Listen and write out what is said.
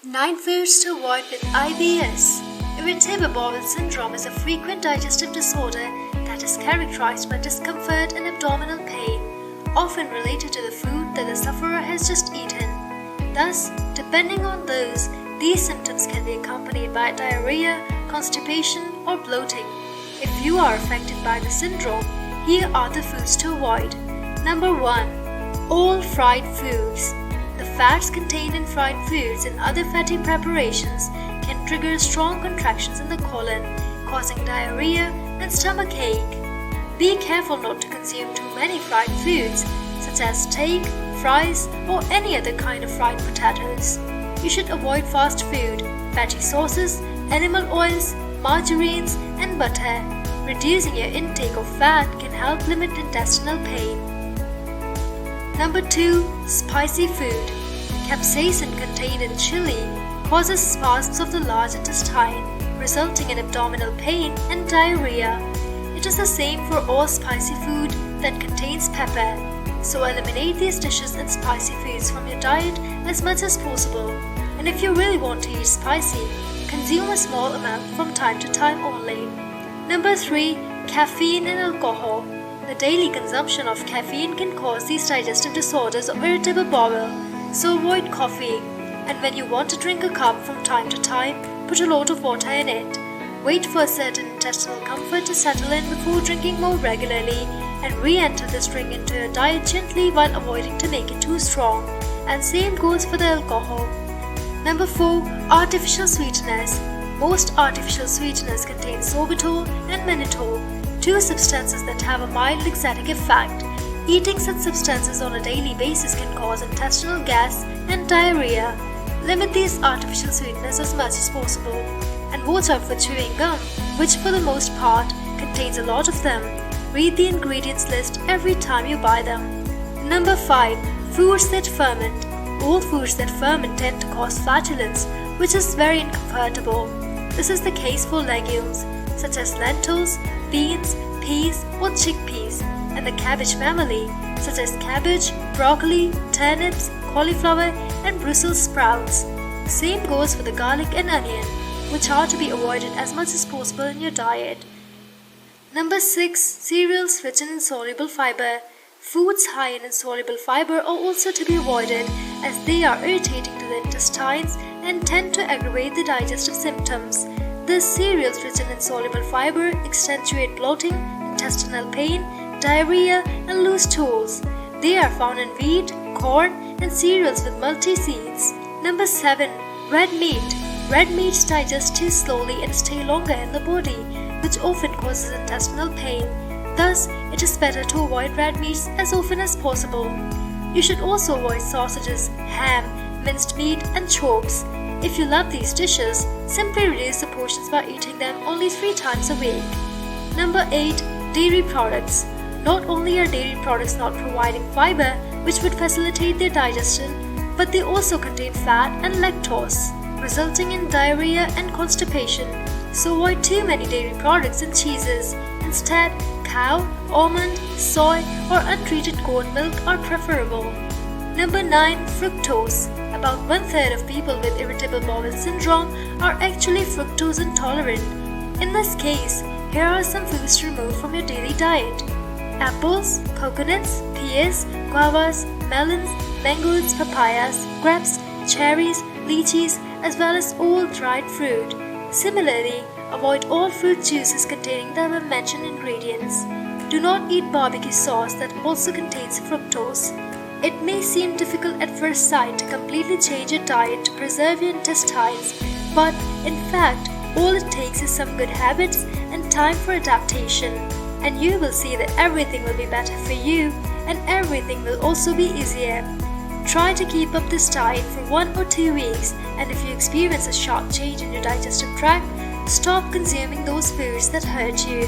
9 foods to avoid with IBS. Irritable bowel syndrome is a frequent digestive disorder that is characterized by discomfort and abdominal pain, often related to the food that the sufferer has just eaten. Thus, depending on these symptoms can be accompanied by diarrhea, constipation, or bloating. If you are affected by the syndrome, here are the foods to avoid. Number 1. All fried foods. The fats contained in fried foods and other fatty preparations can trigger strong contractions in the colon, causing diarrhea and stomach ache. Be careful not to consume too many fried foods, such as steak, fries, or any other kind of fried potatoes. You should avoid fast food, fatty sauces, animal oils, margarines, and butter. Reducing your intake of fat can help limit intestinal pain. Number 2. Spicy food. Capsaicin contained in chili causes spasms of the large intestine, resulting in abdominal pain and diarrhea. It is the same for all spicy food that contains pepper, so eliminate these dishes and spicy foods from your diet as much as possible. And if you really want to eat spicy, consume a small amount from time to time only. Number 3. Caffeine and alcohol. The daily consumption of caffeine can cause these digestive disorders of irritable bowel, so avoid coffee. And when you want to drink a cup from time to time, put a lot of water in it. Wait for a certain intestinal comfort to settle in before drinking more regularly, and re-enter this drink into your diet gently while avoiding to make it too strong. And same goes for the alcohol. Number 4. Artificial sweeteners. Most artificial sweeteners contain sorbitol and mannitol, two substances that have a mild laxative effect. Eating such substances on a daily basis can cause intestinal gas and diarrhea. Limit these artificial sweeteners as much as possible. And watch out for chewing gum, which for the most part contains a lot of them. Read the ingredients list every time you buy them. Number 5. Foods that ferment. All foods that ferment tend to cause flatulence, which is very uncomfortable. This is the case for legumes, such as lentils, beans, peas, or chickpeas, and the cabbage family, such as cabbage, broccoli, turnips, cauliflower, and Brussels sprouts. Same goes for the garlic and onion, which are to be avoided as much as possible in your diet. Number 6. Cereals rich in insoluble fiber. Foods high in insoluble fiber are also to be avoided, as they are irritating to the intestines and tend to aggravate the digestive symptoms. Thus, cereals rich in insoluble fiber accentuate bloating, intestinal pain, diarrhea, and loose stools. They are found in wheat, corn, and cereals with multi-seeds. Number 7. Red meat. Red meats digest too slowly and stay longer in the body, which often causes intestinal pain. Thus, it is better to avoid red meats as often as possible. You should also avoid sausages, ham, minced meat, and chops. If you love these dishes, simply reduce the portions by eating them only 3 times a week. Number 8. Dairy products. Not only are dairy products not providing fiber, which would facilitate their digestion, but they also contain fat and lactose, resulting in diarrhea and constipation. So avoid too many dairy products and cheeses. Instead, cow, almond, soy, or untreated goat milk are preferable. Number 9. Fructose. About 1/3 of people with irritable bowel syndrome are actually fructose intolerant. In this case, here are some foods to remove from your daily diet. Apples, coconuts, pears, guavas, melons, mangoes, papayas, grapes, cherries, lychees, as well as all dried fruit. Similarly, avoid all fruit juices containing the above-mentioned ingredients. Do not eat barbecue sauce that also contains fructose. It may seem difficult at first sight to completely change your diet to preserve your intestines, but in fact, all it takes is some good habits and time for adaptation, and you will see that everything will be better for you and everything will also be easier. Try to keep up this diet for 1 or 2 weeks, and if you experience a sharp change in your digestive tract, stop consuming those foods that hurt you.